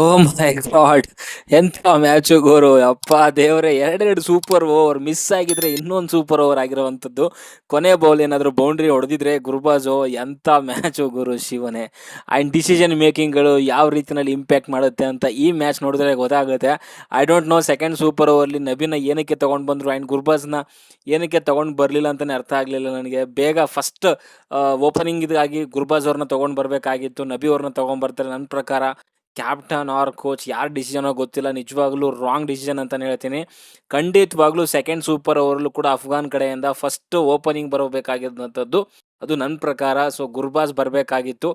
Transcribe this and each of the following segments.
ಓ ಮೈ god! ಎಂತ match ಗುರು! ಅಪ್ಪ ದೇವ್ರೆ, ಎರಡೆರಡು ಸೂಪರ್ ಓವರ್ ಮಿಸ್ ಆಗಿದ್ರೆ ಇನ್ನೊಂದು ಸೂಪರ್ ಓವರ್ ಆಗಿರುವಂತದ್ದು. ಕೊನೆ ಬೌಲ್ ಏನಾದ್ರು ಬೌಂಡ್ರಿ ಹೊಡೆದಿದ್ರೆ ಗುರ್ಬಾಜು, ಎಂತ ಮ್ಯಾಚು ಗುರು ಶಿವನೇ! ಅಂಡ್ ಡಿಸಿಷನ್ ಮೇಕಿಂಗ್ಗಳು ಯಾವ ರೀತಿನಲ್ಲಿ ಇಂಪ್ಯಾಕ್ಟ್ ಮಾಡುತ್ತೆ ಅಂತ ಈ ಮ್ಯಾಚ್ ನೋಡಿದ್ರೆ ಗೊತ್ತಾಗುತ್ತೆ. I don't know, second super ಓವರ್ಲಿ ನಬಿನ ಏನಕ್ಕೆ ತಗೊಂಡ್ ಬಂದ್ರು ಅಂಡ್ ಗುರ್ಬಾಜ್ನ ಏನಕ್ಕೆ ತಗೊಂಡ್ ಬರ್ಲಿಲ್ಲ ಅಂತಾನೆ ಅರ್ಥ ಆಗ್ಲಿಲ್ಲ ನನಗೆ. ಬೇಗ ಫಸ್ಟ್ ಓಪನಿಂಗ್ ಇದಾಗಿ ಗುರ್ಬಾಜ್ ಅವ್ರನ್ನ ತಗೊಂಡ್ ಬರ್ಬೇಕಾಗಿತ್ತು, ನಬಿ ಅವ್ರನ್ನ ತಗೊಂಡ್ ಬರ್ತಾರೆ. ನನ್ನ ಪ್ರಕಾರ ಕ್ಯಾಪ್ಟನ್ ಆರ್ ಕೋಚ್ ಯಾರ್ ಡಿಸಿಷನೋ ಗೊತ್ತಿಲ್ಲ, ನಿಜವಾಗ್ಲೂ ರಾಂಗ್ ಡಿಸಿಷನ್ ಅಂತಾನೆ ಹೇಳ್ತೀನಿ. ಖಂಡಿತವಾಗ್ಲೂ ಸೆಕೆಂಡ್ ಸೂಪರ್ ಓವರ್ಲು ಕೂಡ ಅಫ್ಘಾನ್ ಕಡೆಯಿಂದ ಫಸ್ಟ್ ಓಪನಿಂಗ್ ಬರಬೇಕಾಗಿದ್ದಂಥದ್ದು ಅದು ನನ್ನ ಪ್ರಕಾರ. ಸೊ ಗುರ್ಬಾಜ್ ಬರಬೇಕಾಗಿತ್ತು,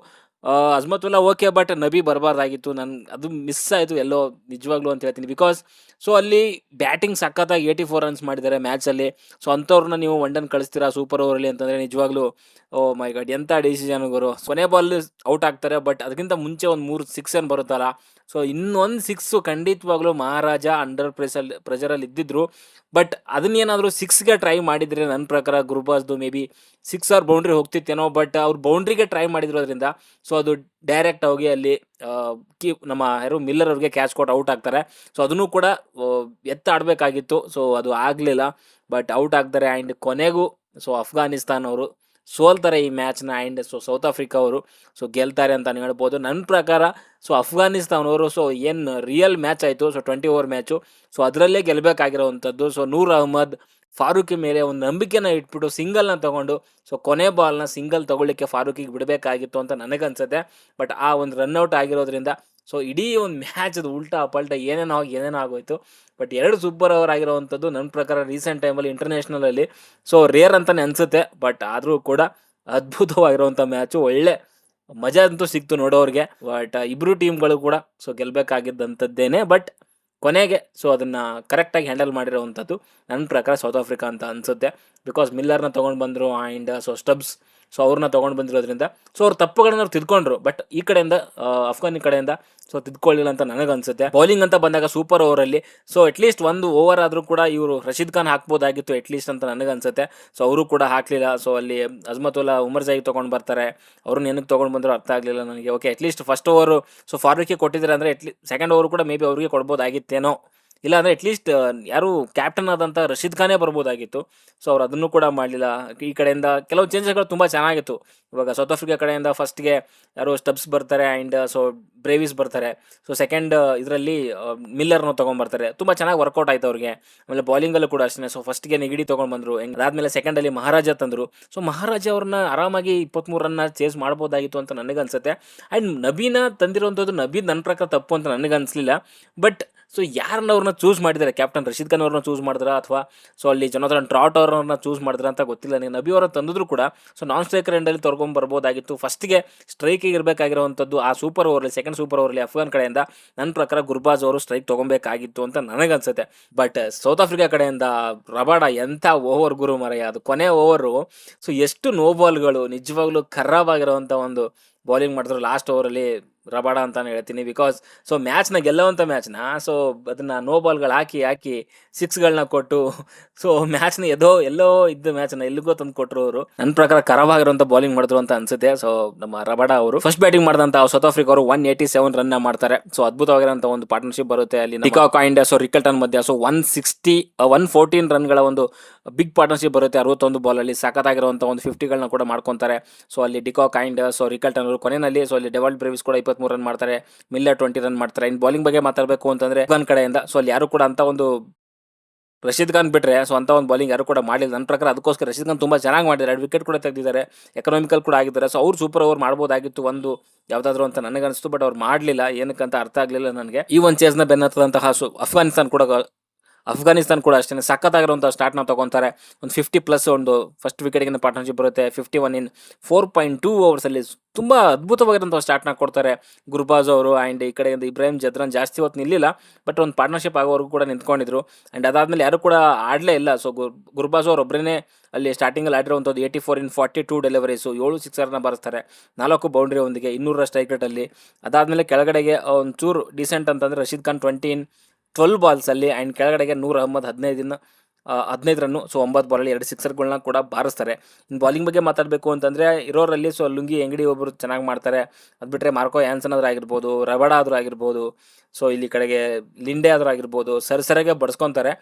ಅಜ್ಮತುಲ್ಲಾ ಓಕೆ, ಬಟ್ ನಬಿ ಬರಬಾರ್ದಾಗಿತ್ತು. ಅದು ಮಿಸ್ ಆಯಿತು ಎಲ್ಲೋ, ನಿಜವಾಗ್ಲೂ ಅಂತ ಹೇಳ್ತೀನಿ. ಬಿಕಾಸ್ ಸೊ ಅಲ್ಲಿ ಬ್ಯಾಟಿಂಗ್ ಸಖತ್ತಾಗಿ 84 ರನ್ಸ್ ಮಾಡಿದ್ದಾರೆ ಮ್ಯಾಚಲ್ಲಿ. ಸೊ ಅಂಥವ್ರನ್ನ ನೀವು ಒನ್ ಡನ್ ಕಳಿಸ್ತೀರಾ ಸೂಪರ್ ಓವರಲ್ಲಿ ಅಂತಂದರೆ ನಿಜವಾಗ್ಲೂ ಓ ಮೈ ಗಾಡ್, ಎಂಥ ಡಿಸಿಷನ್ ಗುರು! ಕೊನೆ ಬಾಲ್ ಔಟ್ ಆಗ್ತಾರೆ, ಬಟ್ ಅದಕ್ಕಿಂತ ಮುಂಚೆ ಒಂದು 3 ಸಿಕ್ಸ್ ಏನು ಬರುತ್ತಲ್ಲ, ಸೊ ಇನ್ನೊಂದು ಸಿಕ್ಸು ಖಂಡಿತವಾಗ್ಲೂ ಮಹಾರಾಜ ಅಂಡರ್ ಪ್ರೆಷರಲ್ಲಿ ಇದ್ದಿದ್ರು. ಬಟ್ ಅದನ್ನೇನಾದರೂ ಸಿಕ್ಸ್ಗೆ ಟ್ರೈ ಮಾಡಿದರೆ ನನ್ನ ಪ್ರಕಾರ ಗುರ್ಬಾಜ್ದು maybe six or boundary ಹೋಗ್ತಿತ್ತೇನೋ. ಬಟ್ ಅವ್ರು ಬೌಂಡ್ರಿಗೆ ಟ್ರೈ ಮಾಡಿರೋದ್ರಿಂದ ಸೊ ಅದು ಡೈರೆಕ್ಟ್ ಹೋಗಿ ಅಲ್ಲಿ ನಮ್ಮ ಯಾರು ಮಿಲ್ಲರ್ ಅವ್ರಿಗೆ ಕ್ಯಾಚ್ ಕೊಟ್ಟು ಔಟ್ ಆಗ್ತಾರೆ. ಸೊ ಅದನ್ನು ಕೂಡ ಆಡಬೇಕಾಗಿತ್ತು, ಸೊ ಅದು ಆಗಲಿಲ್ಲ, ಬಟ್ ಔಟ್ ಆಗ್ತಾರೆ. ಆ್ಯಂಡ್ ಕೊನೆಗೂ ಸೊ ಅಫ್ಘಾನಿಸ್ತಾನ್ ಅವರು ಸೋಲ್ತಾರೆ ಈ ಮ್ಯಾಚ್ನ. ಆ್ಯಂಡ್ ಸೊ ಸೌತ್ ಆಫ್ರಿಕಾ ಅವರು ಸೊ ಗೆಲ್ತಾರೆ ಅಂತಲೇ ಹೇಳ್ಬೋದು ನನ್ನ ಪ್ರಕಾರ. ಸೊ ಅಫ್ಘಾನಿಸ್ತಾನ್ ಅವರು ಸೊ ಏನು ರಿಯಲ್ ಮ್ಯಾಚ್ ಆಯಿತು, ಸೊ 20 ಓವರ್ ಮ್ಯಾಚು, ಸೊ ಅದರಲ್ಲೇ ಗೆಲ್ಲಬೇಕಾಗಿರೋವಂಥದ್ದು. ಸೊ ನೂರ್ ಅಹ್ಮದ್ ಫಾರೂಕಿ ಮೇಲೆ ಒಂದು ನಂಬಿಕೆನ ಇಟ್ಬಿಟ್ಟು ಸಿಂಗಲ್ನ ತೊಗೊಂಡು ಸೊ ಕೊನೆ ಬಾಲ್ನ ಸಿಂಗಲ್ ತೊಗೊಳ್ಳಿಕ್ಕೆ ಫಾರೂಕಿಗೆ ಬಿಡಬೇಕಾಗಿತ್ತು ಅಂತ ನನಗನ್ಸುತ್ತೆ. ಬಟ್ ಆ ಒಂದು ರನ್ಔಟ್ ಆಗಿರೋದ್ರಿಂದ ಸೊ ಇಡೀ ಒಂದು ಮ್ಯಾಚ್ ಅದು ಉಲ್ಟಾ ಪಲ್ಟಾ ಏನೇನೋ ಆಗೋಯ್ತು. ಬಟ್ 2 ಸೂಪರ್ ಓವರ್ ಆಗಿರೋವಂಥದ್ದು ನನ್ನ ಪ್ರಕಾರ ರೀಸೆಂಟ್ ಟೈಮಲ್ಲಿ ಇಂಟರ್ನ್ಯಾಷನಲಲ್ಲಿ ಸೊ ರೇರ್ ಅಂತಲೇ ಅನಿಸುತ್ತೆ. ಬಟ್ ಆದರೂ ಕೂಡ ಅದ್ಭುತವಾಗಿರುವಂಥ ಮ್ಯಾಚು, ಒಳ್ಳೆ ಮಜಾ ಅಂತೂ ಸಿಕ್ತು ನೋಡೋರಿಗೆ. ಬಟ್ ಇಬ್ಬರು ಟೀಮ್ಗಳು ಕೂಡ ಸೊ ಗೆಲ್ಲಬೇಕಾಗಿದ್ದಂಥದ್ದೇನೆ. ಬಟ್ ಕೊನೆಗೆ ಸೊ ಅದನ್ನು ಕರೆಕ್ಟಾಗಿ ಹ್ಯಾಂಡಲ್ ಮಾಡಿರೋವಂಥದ್ದು ನನ್ನ ಪ್ರಕಾರ ಸೌತ್ ಆಫ್ರಿಕಾ ಅಂತ ಅನಿಸುತ್ತೆ. ಬಿಕಾಸ್ ಮಿಲ್ಲರ್ನ ತೊಗೊಂಡು ಬಂದರು ಆ್ಯಂಡ್ ಸೊ ಸ್ಟಬ್ಸ್ ಸೊ ಅವ್ರನ್ನ ತೊಗೊಂಡು ಬಂದಿರೋದ್ರಿಂದ ಸೊ ಅವ್ರ ತಪ್ಪುಗಳನ್ನ ಅವ್ರು ತಿದ್ಕೊಂಡ್ರು. ಬಟ್ ಈ ಕಡೆಯಿಂದ ಅಫ್ಘಾನಿ ಕಡೆಯಿಂದ ಸೊ ತಿದ್ಕೊಳ್ಳಿಲ್ಲ ಅಂತ ನನಗನ್ಸುತ್ತೆ. ಬೌಲಿಂಗ್ ಅಂತ ಬಂದಾಗ ಸೂಪರ್ ಓವರಲ್ಲಿ ಸೊ ಅಟ್ಲೀಸ್ಟ್ ಒಂದು ಓವರ್ ಆದರೂ ಕೂಡ ಇವರು ರಶೀದ್ ಖಾನ್ ಹಾಕ್ಬೋದಾಗಿತ್ತು ಅಟ್ಲೀಸ್ಟ್ ಅಂತ ನನಗನ್ಸುತ್ತೆ. ಸೊ ಅವರು ಕೂಡ ಹಾಕಲಿಲ್ಲ. ಸೊ ಅಲ್ಲಿ ಅಜ್ಮತುಲ್ಲಾ ಉಮರ್ ಜಾಯಿಗೆ ತೊಗೊಂಡು ಬರ್ತಾರೆ, ಅವ್ರನ್ನ ಏನಕ್ಕೆ ತೊಗೊಂಡು ಬಂದರೂ ಅರ್ಥ ಆಗಲಿಲ್ಲ ನನಗೆ. Okay, at least first over so ಫಾರೂಕಿಗೆ ಕೊಟ್ಟಿದ್ದಾರೆ ಅಂದರೆ ಸೆಕೆಂಡ್ ಓವರ್ ಕೂಡ ಮೇ ಬಿ ಅವ್ರಿಗೆ ಕೊಡ್ಬೋದಾಗಿತ್ತೇನೋ. ಇಲ್ಲ ಅಂದರೆ ಅಟ್ಲೀಸ್ಟ್ ಯಾರು ಕ್ಯಾಪ್ಟನ್ ಆದಂಥ ರಶೀದ್ ಖಾನೇ ಬರ್ಬೋದಾಗಿತ್ತು. ಸೊ ಅವ್ರು ಅದನ್ನು ಕೂಡ ಮಾಡಲಿಲ್ಲ. ಈ ಕಡೆಯಿಂದ ಕೆಲವು ಚೇಂಜಸ್ಗಳು ತುಂಬ ಚೆನ್ನಾಗಿತ್ತು. ಇವಾಗ ಸೌತ್ ಆಫ್ರಿಕಾ ಕಡೆಯಿಂದ ಫಸ್ಟ್ಗೆ ಯಾರು ಸ್ಟಬ್ಸ್ ಬರ್ತಾರೆ ಆ್ಯಂಡ್ ಸೊ ಬ್ರೇವಿಸ್ ಬರ್ತಾರೆ. ಸೊ ಸೆಕೆಂಡ್ ಇದರಲ್ಲಿ ಮಿಲ್ಲರ್ನ ತೊಗೊಂಬರ್ತಾರೆ, ತುಂಬ ಚೆನ್ನಾಗಿ ವರ್ಕೌಟ್ ಆಯ್ತು ಅವ್ರಿಗೆ. ಆಮೇಲೆ ಬಾಲಿಂಗಲ್ಲೂ ಕೂಡ ಅಷ್ಟೇ. ಸೊ ಫಸ್ಟ್ಗೆ ನೆಗಿಡಿ ತೊಗೊಂಡು ಬಂದರು, ಅದಾದಮೇಲೆ ಸೆಕೆಂಡಲ್ಲಿ ಮಹಾರಾಜ ತಂದರು. ಸೊ ಮಹಾರಾಜ ಅವ್ರನ್ನ ಆರಾಮಾಗಿ 23 ರನ್ನ ಚೇಸ್ ಮಾಡ್ಬೋದಾಗಿತ್ತು ಅಂತ ನನಗನ್ಸುತ್ತೆ. ಆ್ಯಂಡ್ ನಬೀನ ತಂದಿರುವಂಥದ್ದು ನಬೀದ್ ನನ್ನ ಪ್ರಕಾರ ತಪ್ಪು ಅಂತ ನನಗನ್ನಿಸಲಿಲ್ಲ. ಬಟ್ ಸೊ ಯಾರನ್ನ ಅವ್ರನ್ನ ಚೂಸ್ ಮಾಡಿದ್ದಾರೆ, ಕ್ಯಾಪ್ಟನ್ ರಶೀದ್ ಖಾನ್ ಅವ್ರನ್ನ ಚೂಸ್ ಮಾಡಿದ್ರೆ ಅಥವಾ ಸೊ ಅಲ್ಲಿ ಜೊನಾಥನ್ ಟ್ರಾಟ್ ಅವ್ರನ್ನ ಚೂಸ್ ಮಾಡಿದ್ರೆ ಅಂತ ಗೊತ್ತಿಲ್ಲ ನನಗೆ. ನಬಿ ಅವರನ್ನು ತಂದಿದ್ರು ಕೂಡ ಸೊ ನಾನ್ ಸ್ಟ್ರೈಕರ್ ಎಂಡಲ್ಲಿ ಬರ್ಬೋದಾಗಿತ್ತು. ಫಸ್ಟ್ಗೆ ಸ್ಟ್ರೈಕಿಗೆ ಇರಬೇಕಾಗಿರುವಂಥದ್ದು ಆ super overly, second super overly Afghan ಕಡೆಯಿಂದ ನನ್ನ ಪ್ರಕಾರ ಗುರ್ಬಾಜ್ ಅವರು ಸ್ಟ್ರೈಕ್ ತೊಗೊಬೇಕಾಗಿತ್ತು ಅಂತ ನನಗನ್ಸುತ್ತೆ. ಬಟ್ ಸೌತ್ ಆಫ್ರಿಕಾ ಕಡೆಯಿಂದ ರಬಾಡ ಎಂಥ ಓವರ್ ಗುರು ಮರೆಯ, ಅದು ಕೊನೆ ಓವರು. ಸೊ ಎಷ್ಟು ನೋ ಬಾಲ್ಗಳು, ನಿಜವಾಗ್ಲೂ ಖರಾಬ್ ಆಗಿರೋವಂಥ ಒಂದು ಬೌಲಿಂಗ್ ಮಾಡಿದ್ರು ಲಾಸ್ಟ್ ಓವರಲ್ಲಿ ರಬಾಡ ಅಂತಾನೆ ಹೇಳ್ತೀನಿ. ಬಿಕಾಸ್ ಸೊ ಮ್ಯಾಚ್ನ ಗೆಲ್ಲುವಂಥ ಮ್ಯಾಚ್ನ ಸೊ ಅದನ್ನು ನೋ ಬಾಲ್ಗಳು ಹಾಕಿ ಸಿಕ್ಸ್ಗಳನ್ನ ಕೊಟ್ಟು ಸೊ ಮ್ಯಾಚ್ನ ಎಲ್ಲೋ ಇದ್ದ ಮ್ಯಾಚ್ನ ಎಲ್ಲಿಗೋ ತಂದು ಕೊಟ್ಟರು ಅವರು. ನನ್ನ ಪ್ರಕಾರ ಖರಾಬ್ ಆಗಿರೋಂಥ ಬೌಲಿಂಗ್ ಮಾಡಿದ್ರು ಅಂತ ಅನ್ಸುತ್ತೆ. ಸೊ ನಮ್ಮ ರಬಾಡ ಅವರು ಫಸ್ಟ್ ಬ್ಯಾಟಿಂಗ್ ಮಾಡಿದಂಥ ಸೌತ್ ಆಫ್ರಿಕಾ ಅವರು 187 ರನ್ನ ಮಾಡ್ತಾರೆ. ಸೊ ಅದ್ಭುತವಾಗಿರೋಂಥ ಒಂದು ಪಾರ್ಟ್ನರ್ಶಿಪ್ ಬರುತ್ತೆ ಅಲ್ಲಿ ಡಿಕಾಕ್ ಆ್ಯಂಡ್ ಸೊ ರಿಕಲ್ಟನ್ ಮಧ್ಯ. ಸೊ 114 ರನ್ಗಳ ಒಂದು ಬಿಗ್ ಪಾರ್ಟ್ನರ್ಶಿಪ್ ಬರುತ್ತೆ 61 ಬಾಲಲ್ಲಿ. ಸಖತ್ತಾಗಿರುವಂಥ ಒಂದು 50ಗಳನ್ನ ಕೂಡ ಮಾಡ್ಕೊತಾರೆ. ಸೊ ಅಲ್ಲಿ ಡಿಕಾಕ್ ಆ್ಯಂಡ್ ಸೊ ರಿಕಲ್ಟನ್ ಅವರು ಕೊನೆಯಲ್ಲಿ ಸೊ ಅಲ್ಲಿ ಡೆವಾಲ್ಡ್ ಬ್ರೇವಿಸ್ ಕೂಡ 23 ರನ್ ಮಾಡ್ತಾರೆ, ಮಿಲ್ಲರ್ 20 ರನ್ ಮಾಡ್ತಾರೆ. ಇನ್ನು ಬೌಲಿಂಗ್ ಬಗ್ಗೆ ಮಾತಾಡಬೇಕು ಅಂತಂದ್ರೆ ಅಫ್ಘಾನ್ ಕಡೆಯಿಂದ ಸೊ ಅಲ್ಲಿ ಯಾರು ಕೂಡ ಅಂತ ಒಂದು ರಶೀದ್ ಖಾನ್ ಬಿಟ್ಟರೆ ಸೊ ಅಂತ ಒಂದು ಬೌಲಿಂಗ್ ಯಾರು ಕೂಡ ಮಾಡಿಲ್ಲ ನನ್ನ ಪ್ರಕಾರ. ಅದಕ್ಕೋಸ್ಕರ ರಶೀದ್ ಖಾನ್ ತುಂಬ ಚೆನ್ನಾಗಿ ಮಾಡಿದ್ದಾರೆ, 2 ವಿಕೆಟ್ ಕೂಡ ತೆಗೆದಿದ್ದಾರೆ, ಎಕನಾಮಿಕಲ್ ಕೂಡ ಆಗಿದ್ದಾರೆ. ಸೊ ಅವ್ರು ಸೂಪರ್ ಓವರ್ ಮಾಡ್ಬೋದಾಗಿತ್ತು ಒಂದು ಯಾವುದಾದ್ರು ಅಂತ ನನಗನ್ನಿಸ್ತು. ಬಟ್ ಅವ್ರು ಮಾಡಲಿಲ್ಲ, ಏನಕ್ಕಂತ ಅರ್ಥ ಆಗಲಿಲ್ಲ ನನಗೆ. ಈ ಒಂದು ಚೇಸ್ನ ಬೆನ್ನತ್ತದಂತಹ ಸೊ ಅಫ್ಘಾನಿಸ್ತಾನ್ ಕೂಡ ಅಷ್ಟೇ ಸಖತ್ತಾಗಿರುವಂಥ ಸ್ಟಾರ್ಟ್ನ ತೊಗೊತಾರೆ. ಒಂದು 50+ ಒಂದು ಫಸ್ಟ್ ವಿಕೆಟ್ಗಿನ ಪಾರ್ಟ್ನರ್ಶಿಪ್ ಬರುತ್ತೆ. 51 ಇನ್ 4.2 ಓವರ್ಸಲ್ಲಿ ತುಂಬ ಅದ್ಭುತವಾಗಿರೋಂಥ ಸ್ಟಾರ್ಟ್ನ ಕೊಡ್ತಾರೆ ಗುರ್ಬಾಜ್ ಅವರು. ಆ್ಯಂಡ್ ಈ ಕಡೆಯಿಂದ ಇಬ್ರಾಹಿಂ ಜದ್ರಾನ್ ಜಾಸ್ತಿ ಹೊತ್ತು ನಿಲ್ಲಿಲ್ಲ, ಬಟ್ ಒಂದು ಪಾರ್ಟ್ನರ್ಶಿಪ್ ಆಗೋವರೆಗೂ ಕೂಡ ನಿಂತ್ಕೊಂಡಿದ್ರು. ಆ್ಯಂಡ್ ಅದಾದಮೇಲೆ ಯಾರು ಕೂಡ ಆಡಲೇ ಇಲ್ಲ. ಸೊ ಗುರ್ಬಾಜ್ ಅವರು ಒಬ್ಬರೇ ಅಲ್ಲಿ ಸ್ಟಾರ್ಟಿಂಗಲ್ಲಿ ಆಡಿರುವಂಥದ್ದು 84 ಇನ್ 42 ಡೆಲಿವರೀಸು, 7 ಸಿಕ್ಸರ್ನ ಬಾರಿಸ್ತಾರೆ, 4 ಬೌಂಡ್ರಿ ಒಂದಿಗೆ 200 ಸ್ಟ್ರೈಕ್ ರೇಟಲ್ಲಿ. ಅದಾದಮೇಲೆ ಕೆಳಗಡೆಗೆ ಒಂಚೂರು ಡಿಸೆಂಟ್ ಅಂತಂದರೆ ರಶೀದ್ ಖಾನ್ 20 ಇನ್ 12 ಬಾಲ್ಸಲ್ಲಿ. ಆ್ಯಂಡ್ ಕೆಳಗಡೆಗೆ ನೂರ್ ಅಹ್ಮದ್ 15 ಇನ್ 15 ರನ್ನು. ಸೊ 9 ಬಾಲಲ್ಲಿ 2 ಸಿಕ್ಸರ್ಗಳನ್ನ ಕೂಡ ಬಾರಿಸ್ತಾರೆ. ಇನ್ನು ಬಾಲಿಂಗ್ ಬಗ್ಗೆ ಮಾತಾಡಬೇಕು ಅಂತಂದರೆ ಇರೋರಲ್ಲಿ ಸೊ ಲುಂಗಿ ಎಂಗಡಿ ಒಬ್ಬರು ಚೆನ್ನಾಗಿ ಮಾಡ್ತಾರೆ. ಅದು ಬಿಟ್ಟರೆ ಮಾರ್ಕೋ ಯಾನ್ಸನ್ ಆದರೂ ಆಗಿರ್ಬೋದು, ರಬಡ ಆದರೂ ಆಗಿರ್ಬೋದು, ಸೊ ಇಲ್ಲಿ ಕಡೆಗೆ ಲಿಂಡೆ ಆದರೂ ಆಗಿರ್ಬೋದು, ಸರಿಯಾಗೆ ಬಡ್ಸ್ಕೊತಾರೆ.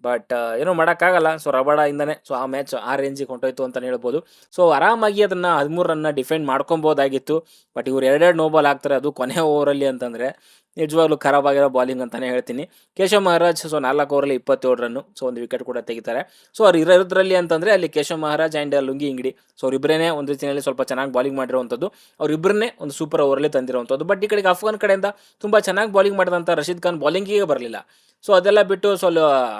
ಬಟ್ ಏನೂ ಮಾಡೋಕ್ಕಾಗಲ್ಲ. ಸೊ ರಬಾಡಯಿಂದನೇ ಸೊ ಆ ಮ್ಯಾಚ್ ಆ ರೇಂಜಿಗೆ ಹೊಂಟೋಯ್ತು ಅಂತಲೇ ಹೇಳ್ಬೋದು. ಸೊ ಆರಾಮಾಗಿ ಅದನ್ನು 13 ರನ್ನ ಡಿಫೆಂಡ್ ಮಾಡ್ಕೊಬೋದಾಗಿತ್ತು. ಬಟ್ ಇವ್ರು 2 ನೋ ಬಾಲ್ ಹಾಕ್ತಾರೆ, ಅದು ಕೊನೆ ಓವರಲ್ಲಿ ಅಂತಂದರೆ ನಿಜವಾಗ್ಲೂ ಖರಾಬಾಗಿರೋ ಬಾಲಿಂಗ್ ಅಂತಲೇ ಹೇಳ್ತೀನಿ. Keshav Maharaj so 4 ಓವರಲ್ಲಿ 27 run, so ಒಂದು ವಿಕೆಟ್ ಕೂಡ ತೆಗಿತಾರೆ. ಸೊ ಅವ್ರು ಇರೋದ್ರಲ್ಲಿ ಅಂತಂದರೆ ಅಲ್ಲಿ ಕೇಶವ್ ಮಹಾರಾಜ್ ಆ್ಯಂಡ್ ಲುಂಗಿ ಇಂಗಡಿ, ಸೊ ಅವರಿಬ್ಬರೇ ಒಂದು ರೀತಿಯಲ್ಲಿ ಸ್ವಲ್ಪ ಚೆನ್ನಾಗಿ ಬಾಲಿಂಗ್ ಮಾಡಿರುವಂಥದ್ದು. ಅವರಿಬ್ಬರನ್ನೇ ಒಂದು ಸೂಪರ್ ಓವರಲ್ಲಿ ತಂದಿರುವಂಥದ್ದು. ಬಟ್ ಈ ಕಡೆಗೆ ಅಫ್ಘಾನ್ ಕಡೆಯಿಂದ ತುಂಬ ಚೆನ್ನಾಗಿ ಬಾಲಿಂಗ್ ಮಾಡಿದಂಥ ರಶೀದ್ ಖಾನ್ ಬಾಲಿಂಗಿಗೆ ಬರಲಿಲ್ಲ. ಸೊ ಅದೆಲ್ಲ ಬಿಟ್ಟು ಸೊ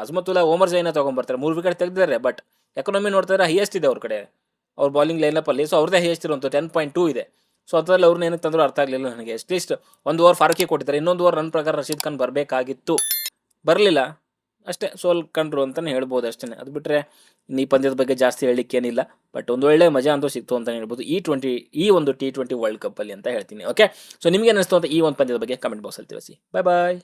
ಅಜ್ಮತುಲ್ಲಾ ಓಮರ್ ಜೈನ ತೊಗೊಂಬರ್ತಾರೆ, 3 ವಿಕೆಟ್ ತೆಗೆದಿದ್ದಾರೆ. ಬಟ್ ಎಕನಾಮಿ ನೋಡ್ತಾರೆ ಹೈಯೆಸ್ಟ್ ಇದೆ ಅವ್ರ ಕಡೆ, ಅವ್ರ ಬಾಲಿಂಗ್ ಲೈನಪ್ಪಲ್ಲಿ. ಸೊ ಅವ್ರದ್ದೇ ಹೈಯೆಸ್ಟ್ ಇರುವಂಥ 10.2 ಇದೆ. ಸೊ ಅದರಲ್ಲಿ ಅವ್ರನ್ನ ಏನಕ್ಕೆ ತಂದರೂ ಅರ್ಥ ಆಗಲಿಲ್ಲ ನನಗೆ. ಅಟ್ಲೀಸ್ಟ್ 1 ಓವರ್ ಫಾರೂಕಿಗೆ ಕೊಟ್ಟಿದ್ದಾರೆ, ಇನ್ನೊಂದು ಓವರ್ ನನ್ನ ಪ್ರಕಾರ ರಶೀದ್ ಖಾನ್ ಬರಬೇಕಾಗಿತ್ತು, ಬರಲಿಲ್ಲ ಅಷ್ಟೇ. ಸೋಲ್ಕೊಂಡ್ರು ಅಂತಲೇ ಹೇಳ್ಬೋದು ಅಷ್ಟೇ. ಅದು ಬಿಟ್ಟರೆ ಈ ಪಂದ್ಯದ ಬಗ್ಗೆ ಜಾಸ್ತಿ ಹೇಳಲಿಕ್ಕೇನಿಲ್ಲ. ಬಟ್ ಒಂದು ಒಳ್ಳೆ ಮಜಾ ಅಂತೂ ಸಿಕ್ತು ಅಂತಲೇ ಹೇಳ್ಬೋದು ಈ ಒಂದು T20 ವರ್ಲ್ಡ್ ಕಪ್ಪಲ್ಲಿ ಅಂತ ಹೇಳ್ತೀನಿ. ಓಕೆ, ಸೊ ನಿಮಗೆ ಅನ್ನಿಸ್ತು ಅಂತ ಈ ಒಂದು ಪಂದ್ಯದ ಬಗ್ಗೆ ಕಮೆಂಟ್ ಬಾಕ್ಸಲ್ಲಿ ತಿಳಿಸಿ. ಬಾಯ್.